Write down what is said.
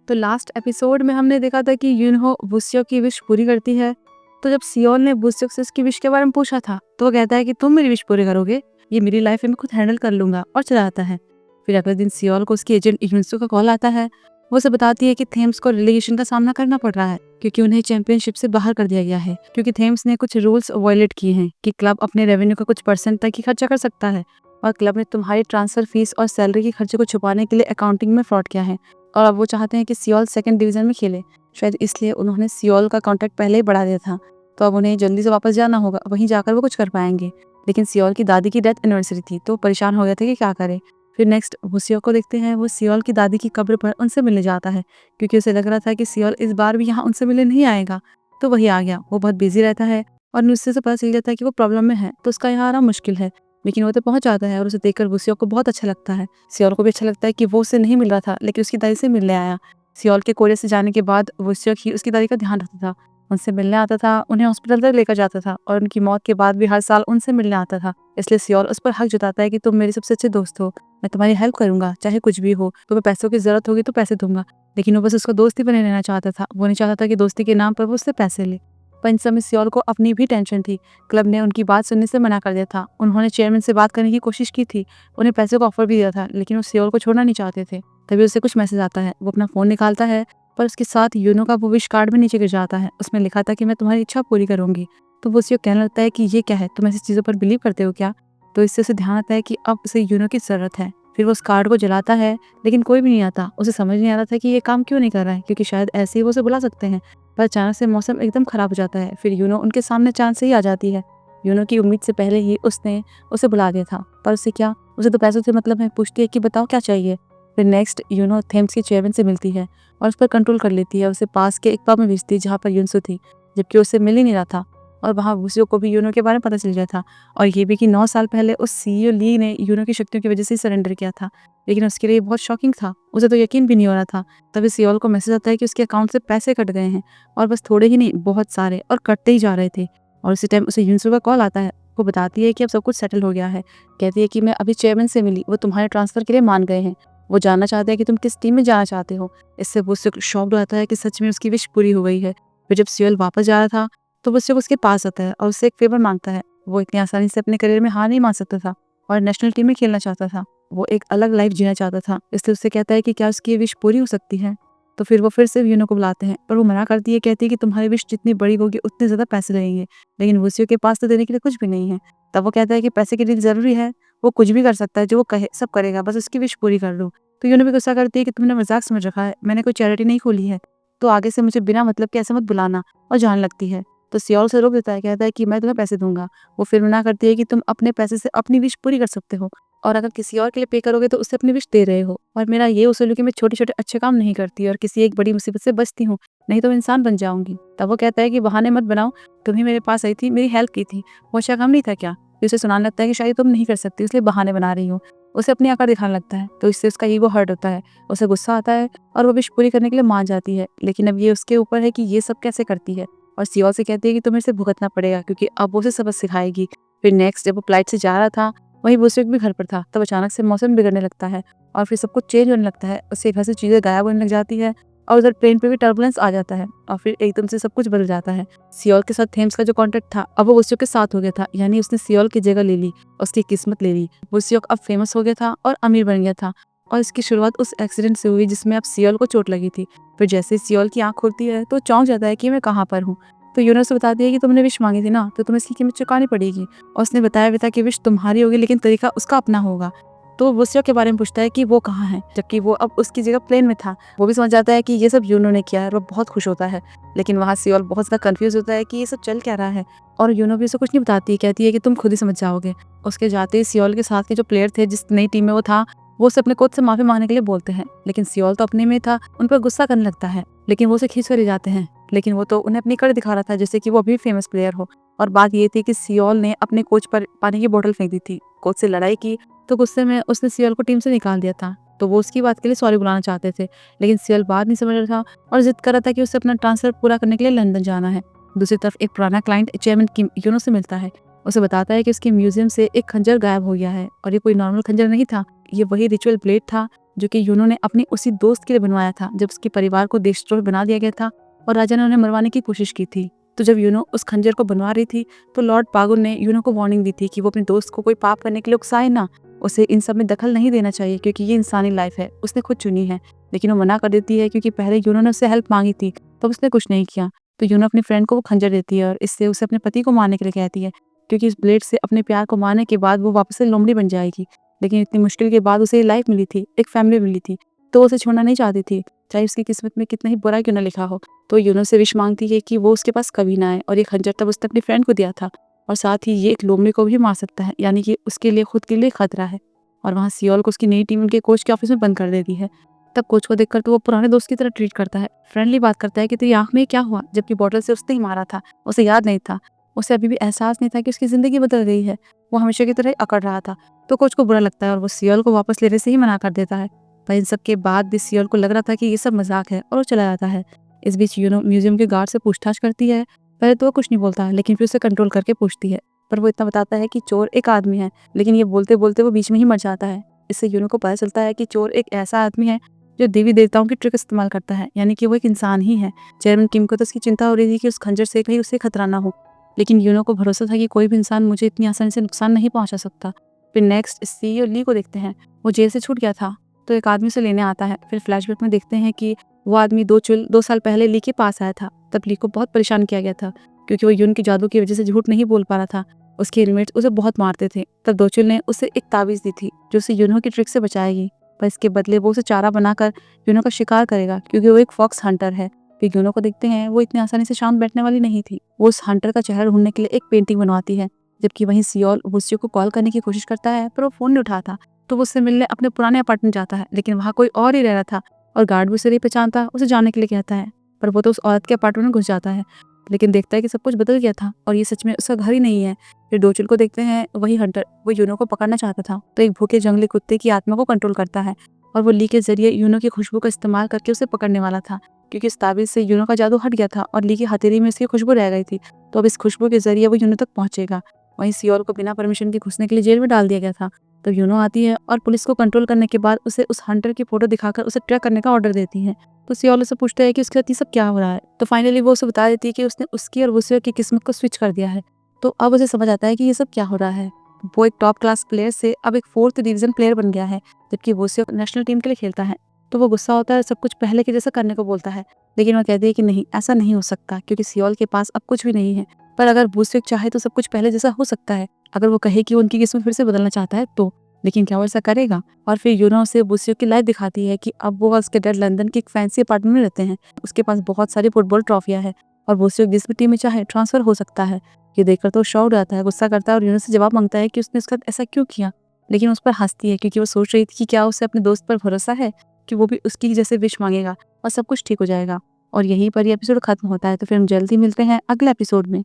तो last episode में हमने देखा था कि यूनहो वुस्योक की विश पूरी करती है। तो जब सियोल ने वुस्योक से उसकी विश के बारे में पूछा था तो वो कहता है कि तुम मेरी विश पूरी करोगे, ये मेरी लाइफ है, मैं खुद हैंडल कर लूंगा, और चला जाता है। फिर अगले दिन सियोल को उसकी एजेंट युनसू का कॉल आता है। वो उसे बताती है कि थेम्स को रिलीगेशन का सामना करना पड़ रहा है क्योंकि उन्हें चैंपियनशिप से बाहर कर दिया गया है, क्योंकि थेम्स ने कुछ रूल्स वायलेट किए हैं कि क्लब अपने रेवेन्यू का कुछ परसेंट तक ही खर्चा कर सकता है, और क्लब ने तुम्हारी ट्रांसफर फीस और सैलरी के खर्चे को छुपाने के लिए अकाउंटिंग में फ्रॉड किया है। और अब वो चाहते हैं कि सियोल सेकंड डिवीजन में खेले। शायद इसलिए उन्होंने सियोल का कॉन्ट्रैक्ट पहले ही बढ़ा दिया था। तो अब उन्हें जल्दी से वापस जाना होगा, वहीं जाकर वो कुछ कर पाएंगे। लेकिन सियोल की दादी की डेथ एनिवर्सरी थी तो परेशान हो गए थे कि क्या करे। फिर नेक्स्ट वुस्योक को देखते हैं, वो सियोल की दादी की कब्र पर उनसे मिलने जाता है क्योंकि उसे लग रहा था कि सियोल इस बार भी यहाँ उनसे मिलने नहीं आएगा। तो वही आ गया। वो बहुत बिजी रहता है और नुस्से से पता चल जाता है कि वो प्रॉब्लम में है, तो उसका यहाँ आना मुश्किल है। लेकिन वो तो पहुंच जाता है और उसे देखकर वुस्योक को बहुत अच्छा लगता है। सियोल को भी अच्छा लगता है कि वो उससे नहीं मिल रहा था लेकिन उसकी दादी से मिलने आया। सियोल के कोरिया से जाने के बाद वुस्योक ही उसकी दादी का ध्यान रखता था, उनसे मिलने आता था, उन्हें हॉस्पिटल तक लेकर जाता था और उनकी मौत के बाद भी हर साल उनसे मिलने आता था। इसलिए सियोल उस पर हक जताता है कि तुम मेरे सबसे अच्छे दोस्त हो, मैं तुम्हारी हेल्प करूंगा चाहे कुछ भी हो, तुम्हें पैसों की जरूरत होगी तो पैसे दूंगा। लेकिन वो बस उसका दोस्त ही बने रहना चाहता था, वो नहीं चाहता था कि दोस्ती के नाम पर वो उससे पैसे ले। पर इन समय सियोल को अपनी भी टेंशन थी। क्लब ने उनकी बात सुनने से मना कर दिया था। उन्होंने चेयरमैन से बात करने की कोशिश की थी, उन्हें पैसे का ऑफर भी दिया था, लेकिन वो सियोल को छोड़ना नहीं चाहते थे। तभी उसे कुछ मैसेज आता है। वो अपना फोन निकालता है पर उसके साथ यूनो का वो विश कार्ड भी नीचे गिर जाता है। उसमें लिखा था कि मैं तुम्हारी इच्छा पूरी करूंगी। तो वो उसे कहने लगता है कि ये क्या है, तुम ऐसी चीजों पर बिलीव करते हो क्या। तो इससे उसे ध्यान आता है कि अब उसे यूनो की जरूरत है। फिर वो उस कार्ड को जलाता है लेकिन कोई भी नहीं आता। उसे समझ नहीं आ रहा था कि ये काम क्यों नहीं कर रहा है, क्योंकि शायद ऐसे ही वो उसे बुला सकते हैं। पर अचानक से मौसम एकदम खराब हो जाता है। फिर यूनो उनके सामने चांद से ही आ जाती है। यूनो की उम्मीद से पहले ही उसने उसे बुला दिया था, पर उसे क्या, उसे तो पैसों से मतलब है। पूछती है कि बताओ क्या चाहिए। फिर नेक्स्ट यूनो थेम्स के चेयरमैन से मिलती है और उस पर कंट्रोल कर लेती है। उसे पास के एक पब में भेजती है जहाँ पर युनसू थी, जबकि उसे मिल ही नहीं रहा था। और वहाँ वुस्यो को भी यूनो के बारे में पता चल गया था, और ये भी कि 9 साल पहले उस सीईओ ली ने यूनो की शक्तियों की वजह से सरेंडर किया था। लेकिन उसके लिए बहुत शॉकिंग था, उसे तो यकीन भी नहीं हो रहा था। तभी सियोल को मैसेज आता है कि उसके अकाउंट से पैसे कट गए हैं, और बस थोड़े ही नहीं, बहुत सारे, और कटते ही जा रहे थे। और उसी टाइम उसे युनसू का कॉल आता है। वो बताती है कि अब सब कुछ सेटल हो गया है। कहती है कि मैं अभी चेयरमैन से मिली, वो तुम्हारे ट्रांसफर के लिए मान गए हैं। वो जानना चाहते हैं कि तुम किस टीम में जाना चाहते हो। इससे वो शॉक्ड हो जाता है कि सच में उसकी विश पूरी हो गई है। फिर जब सियोल वापस जा रहा था तो वो उसके पास आता है और उससे एक फेवर मांगता है। वो इतनी आसानी से अपने करियर में हार नहीं मान सकता था और नेशनल टीम में खेलना चाहता था। वो एक अलग लाइफ जीना चाहता था, इसलिए उससे कहता है कि क्या उसकी ये विश पूरी हो सकती है। तो फिर वो फिर से यूनो को बुलाते हैं, पर वो मना करती है। कहती है कि तुम्हारी विश जितनी बड़ी होगी उतने ज्यादा पैसे लगेंगे, लेकिन वुसियो के पास तो देने के लिए कुछ भी नहीं है। तब वो कहता है कि पैसे के लिए जरूरी है, वो कुछ भी कर सकता है, जो वो कहे सब करेगा, बस उसकी विश पूरी कर लो। तो यूनो भी गुस्सा करती है कि तुमने मजाक समझ रखा है, मैंने कोई चैरिटी नहीं खोली है, तो आगे से मुझे बिना मतलब के ऐसे मत बुलाना, और जान लगती है। तो सियोल से रोक देता है, कहता है कि मैं तुम्हें पैसे दूंगा। वो फिर मना करती है कि तुम अपने पैसे से अपनी विश पूरी कर सकते हो, और अगर किसी और के लिए पे करोगे तो उससे अपनी विश दे रहे हो। और मेरा ये उसूल है कि मैं छोटे छोटे अच्छे काम नहीं करती और किसी एक बड़ी मुसीबत से बचती हूँ, नहीं तो मैं इंसान बन जाऊंगी। तब वो कहता है कि बहाने मत बनाओ, तुम ही मेरे पास आई थी, मेरी हेल्प की थी, वो अच्छा काम नहीं था क्या। फिर उसे सुनाने लगता है कि शायद तुम नहीं कर सकती इसलिए बहाने बना रही हो। उसे अपनी आकर दिखाने लगता है, तो इससे उसका ईगो हर्ट होता है। उसे गुस्सा आता है और वो विश पूरी करने के लिए मान जाती है। लेकिन अब ये उसके ऊपर है कि ये सब कैसे करती है। और सियोल से कहती है कि तुम्हें इसे भुगतना पड़ेगा क्योंकि अब वो उसे सबक सिखाएगी। फिर नेक्स्ट जब वो फ्लाइट से जा रहा था वहीं वुसिक भी घर पर था, तब अचानक से मौसम बिगड़ने लगता है और फिर सब कुछ चेंज होने लगता है। उससे घर से चीजें गायब होने लग जाती है और उधर प्लेन पे भी टर्बुलेंस आ जाता है और फिर एकदम से सब कुछ बदल जाता है। सियोल के साथ थेम्स का जो कॉन्टेक्ट था अब वो वुसिक के साथ हो गया था, यानी उसने सियोल की जगह ले ली, उसकी किस्मत ले ली। वुसिक अब फेमस हो गया था और अमीर बन गया था, और इसकी शुरुआत उस एक्सीडेंट से हुई जिसमें अब सियोल को चोट लगी थी। फिर जैसे सियोल की आंख खुलती है तो चौंक जाता है कि मैं कहाँ पर हूँ। तो यूनो से बताती है कि तुमने विश मांगी थी ना, तो तुम्हें इसकी कीमत चुकानी पड़ेगी। और उसने बताया भी था कि विश तुम्हारी होगी लेकिन तरीका उसका अपना होगा। तो वुसियो के बारे में पूछता है कि वो कहाँ है, जबकि वो अब उसकी जगह प्लेन में था। वो भी समझ जाता है कि ये सब यूनो ने किया है और वो बहुत खुश होता है। लेकिन वहाँ सियोल बहुत ज्यादा कंफ्यूज होता है कि ये सब चल क्या रहा है, और यूनो भी उसे कुछ नहीं बताती, कहती है कि तुम खुद ही समझ जाओगे। उसके जाते ही सियोल के साथ के जो प्लेयर थे जिस नई टीम में वो था, वो उसे अपने कोच से माफी मांगने के लिए बोलते हैं। लेकिन सियोल तो अपने में था, उन पर गुस्सा करने लगता है, लेकिन वो उसे खींच कर ले जाते हैं। लेकिन वो तो उन्हें अपनी कड़ दिखा रहा था जैसे कि वो अभी फेमस प्लेयर हो। और बात ये थी कि सियोल ने अपने कोच पर पानी की बोतल फेंक दी थी, कोच से लड़ाई की, तो गुस्से में उसने सियोल को टीम से निकाल दिया था। तो वो उसकी बात के लिए सॉरी बुलाना चाहते थे, लेकिन सियोल बात नहीं समझ रहा था और जिद कर रहा था कि उसे अपना ट्रांसफर पूरा करने के लिए लंदन जाना है। दूसरी तरफ एक पुराना क्लाइंट चेयरमैन किम यूनो से मिलता है। उसे बताता है कि उसके म्यूजियम से एक खंजर गायब हो गया है, और ये कोई नॉर्मल खंजर नहीं था, ये वही रिचुअल ब्लेड था जो कि यूनो ने अपने उसी दोस्त के लिए बनवाया था जब उसके परिवार को देशद्रोही बना दिया गया था और राजा ने उन्हें मरवाने की कोशिश की थी। तो जब यूनो उस खंजर को बनवा रही थी तो लॉर्ड पागुन ने यूनो को वार्निंग दी थी कि वो अपने दोस्त को कोई पाप करने के लिए उकसाए ना, उसे इन सब में दखल नहीं देना चाहिए क्योंकि ये इंसानी लाइफ है, उसने खुद चुनी है। लेकिन वो मना कर देती है क्योंकि पहले यूनो ने उससे हेल्प मांगी थी तो उसने कुछ नहीं किया। तो यूनो अपनी फ्रेंड को वो खंजर देती है और इससे उसे अपने पति को मारने के लिए कहती है, क्योंकि इस ब्लेड से अपने प्यार को मारने के बाद वो वापस से लोमड़ी बन जाएगी। लेकिन इतनी मुश्किल के बाद उसे लाइफ मिली थी, एक फैमिली मिली थी, तो उसे छोड़ना नहीं चाहती थी, चाहे उसकी किस्मत में कितना ही बुरा क्यों ना लिखा हो। तो यूनो से विश मांगती है कि वो उसके पास कभी ना आए और ये खंजर तब उसने अपनी फ्रेंड को दिया था और साथ ही ये एक लोमड़ी को भी मार सकता है, यानी कि उसके लिए खुद के लिए खतरा है। और वहाँ सियोल को उसकी नई टीम उनके कोच के ऑफिस में बंद कर देती है। तब कोच को देखकर तो वो पुराने दोस्त की तरह ट्रीट करता है, फ्रेंडली बात करता है कि तेरी आंख में क्या हुआ, जबकि बॉटल से उसने ही मारा था, उसे याद नहीं था, उसे अभी भी एहसास नहीं था कि उसकी जिंदगी बदल गई है। वो हमेशा की तरह ही अकड़ रहा था। तो कोच को बुरा लगता है और वो सियोल को वापस लेने से ही मना कर देता है। पर इन सब के बाद भी सियोल को लग रहा था कि ये सब मजाक है और वो चला जाता है। इस बीच यूनो म्यूजियम के गार्ड से पूछताछ करती है। पहले तो वो कुछ नहीं बोलता है, लेकिन फिर उसे कंट्रोल करके पूछती है। पर वो इतना बताता है कि चोर एक आदमी है, लेकिन ये बोलते बोलते वो बीच में ही मर जाता है। इससे यूनो को पता चलता है कि चोर एक ऐसा आदमी है जो देवी देवताओं की ट्रिक इस्तेमाल करता है, यानी कि वो एक इंसान ही है। चेयरमैन किम को तो उसकी चिंता हो रही थी कि उस खंजर से कहीं उसे खतरा ना हो, लेकिन यूनो को भरोसा था कि कोई भी इंसान मुझे इतनी आसानी से नुकसान नहीं पहुंचा सकता। फिर नेक्स्ट सीईओ ली को देखते हैं। वो जेल से छूट गया था तो एक आदमी से लेने आता है। फिर फ्लैशबैक में देखते हैं कि वो आदमी 2 साल पहले ली के पास आया था। तब ली को बहुत परेशान किया गया था क्योंकि वो यून की जादू की वजह से झूठ नहीं बोल पा रहा था। उसके इनमेट्स उसे बहुत मारते थे। तब दोचुल ने उसे एक ताबीज दी थी जो उसे यूनो की ट्रिक से बचाएगी, पर इसके बदले वो उसे चारा बनाकर यूनो का शिकार करेगा क्योंकि वो एक फॉक्स हंटर है। फिर यूनो को देखते हैं वो इतनी आसानी से शांत बैठने वाली नहीं थी। वो उस हंटर का चेहरा ढूंढने के लिए एक पेंटिंग बनवाती है, जबकि वहीं सियोल वुसियो को कॉल करने की कोशिश करता है पर वो फोन नहीं उठाता। तो वो उससे मिलने अपने पुराने अपार्टमेंट जाता है, लेकिन वहाँ कोई और ही रह रहा था और गार्ड भी उसे नहीं पहचानता, उसे जाने के लिए कहता है। पर वो तो उस औरत के अपार्टमेंट में घुस जाता है, लेकिन देखता है कि सब कुछ बदल गया था और ये सच में उसका घर ही नहीं है। फिर डोचुल को देखते हैं, वही हंटर वो यूनो को पकड़ना चाहता था तो एक भूखे जंगली कुत्ते की आत्मा को कंट्रोल करता है और वो ली के जरिए यूनो की खुशबू का इस्तेमाल करके उसे पकड़ने वाला था, क्योंकि इस ताबीज से यूनो का जादू हट गया था और ली की हथेली में उसकी खुशबू रह गई थी। तो अब इस खुशबू के जरिए वो यूनो तक पहुंचेगा। वहीं सियोल को बिना परमिशन के घुसने के लिए जेल में डाल दिया गया था। तब यूनो आती है और पुलिस को कंट्रोल करने के बाद उसे उस हंटर की फोटो दिखाकर उसे ट्रैक करने का ऑर्डर देती है। तो सियोल उसे पूछता है कि उसके साथ ये सब क्या हो रहा है। तो फाइनली वो उसे बता देती है कि उसने उसकी और वुसियो की किस्मत को स्विच कर दिया है। तो अब उसे समझ आता है कि ये सब क्या हो रहा है। वो एक टॉप क्लास प्लेयर से अब एक 4th डिवीजन प्लेयर बन गया है, जबकि वुसियो नेशनल टीम के लिए खेलता है। तो वो गुस्सा होता है, सब कुछ पहले के जैसा करने को बोलता है, लेकिन वो कहती है कि नहीं, ऐसा नहीं हो सकता क्योंकि सियोल के पास अब कुछ भी नहीं है। पर अगर वुसियो चाहे तो सब कुछ पहले जैसा हो सकता है, अगर वो कहे कि वो उनकी किस्मत फिर से बदलना चाहता है तो। लेकिन क्या वो ऐसा करेगा? और फिर यूनो से वुसियो की लाइफ दिखाती है कि अब वो उसके डैड लंदन की एक फैंसी अपार्टमेंट में रहते हैं। उसके पास बहुत सारी फुटबॉल ट्रॉफियां हैं और वुसियो जिस भी टीम में चाहे ट्रांसफर हो सकता है। ये देखकर तो शॉक हो जाता है, गुस्सा करता है और यूनो से जवाब मांगता है कि उसने उसके साथ ऐसा क्यों किया, लेकिन उस पर हंसती है क्योंकि वो सोच रही थी कि क्या उसे अपने दोस्त पर भरोसा है कि वो भी उसकी जैसे विश मांगेगा और सब कुछ ठीक हो जाएगा। और यहीं पर ये एपिसोड खत्म होता है। तो फिर हम जल्दी मिलते हैं अगले एपिसोड में।